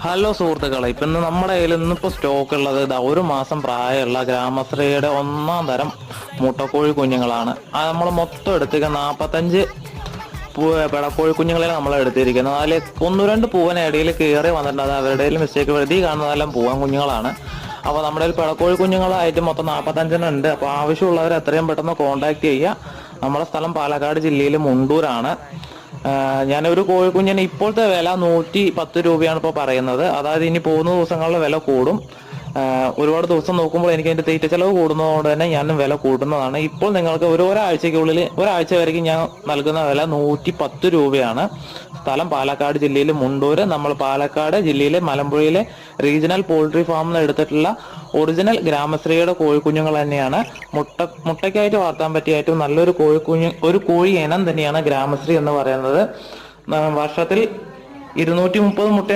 Hello സുഹൃത്തുക്കളെ, ഇപ്പൊ ഇന്ന് നമ്മുടെ കയ്യിൽ ഇന്നിപ്പോ സ്റ്റോക്ക് ഉള്ളത് ഇതാ 1 മാസം പ്രായമുള്ള ഗ്രാമശ്രീയുടെ ഒന്നാം തരം മുട്ടക്കോഴി കുഞ്ഞുങ്ങളാണ്. അത് നമ്മൾ മൊത്തം എടുത്തിരിക്കുന്ന 45 പിടക്കോഴി കുഞ്ഞുങ്ങളെ നമ്മൾ എടുത്തിരിക്കുന്നത്. അതിൽ ഒന്ന് രണ്ട് പൂവൻ ഇടയിൽ കയറി വന്നിട്ടുണ്ട്. അത് അവരുടെ മിസ്റ്റേക്ക് വരുത്തി കാണുന്നതെല്ലാം പൂവൻ കുഞ്ഞുങ്ങളാണ്. അപ്പോൾ നമ്മുടെ കയ്യിൽ പിടക്കോഴി കുഞ്ഞുങ്ങളായിട്ട് മൊത്തം 45 ഉണ്ട്. അപ്പോൾ ആവശ്യമുള്ളവർ എത്രയും പെട്ടെന്ന് കോൺടാക്ട് ചെയ്യുക. നമ്മുടെ സ്ഥലം പാലക്കാട് ജില്ലയിൽ മുണ്ടൂരാണ്. ഞാനൊരു കോഴിക്കുഞ്ഞിന് ഇപ്പോഴത്തെ വില 110 രൂപയാണ് ഇപ്പോൾ പറയുന്നത്. അതായത് ഇനി പോകുന്ന ദിവസങ്ങളിൽ വില കൂടും. ഒരുപാട് ദിവസം നോക്കുമ്പോൾ എനിക്ക് അതിന്റെ തീറ്റ ചെലവ് കൂടുന്നതുകൊണ്ട് തന്നെ ഞാൻ വില കൂട്ടുന്നതാണ്. ഇപ്പോൾ നിങ്ങൾക്ക് ഒരാഴ്ചയ്ക്കുള്ളിൽ ഒരാഴ്ച വരെയും ഞാൻ നൽകുന്ന വില 110 രൂപയാണ്. സ്ഥലം പാലക്കാട് ജില്ലയിൽ മുണ്ടൂര്. നമ്മൾ പാലക്കാട് ജില്ലയിലെ മലമ്പുഴയിലെ റീജിയണൽ പോൾട്രി ഫാമിൽ നിന്ന് എടുത്തിട്ടുള്ള ഒറിജിനൽ ഗ്രാമശ്രീയുടെ കോഴിക്കുഞ്ഞുങ്ങൾ തന്നെയാണ്. മുട്ടയ്ക്കായിട്ട് വളർത്താൻ പറ്റിയ ഏറ്റവും നല്ലൊരു ഒരു കോഴി ഇനം തന്നെയാണ് ഗ്രാമശ്രീ എന്ന് പറയുന്നത്. വർഷത്തിൽ 230 മുട്ട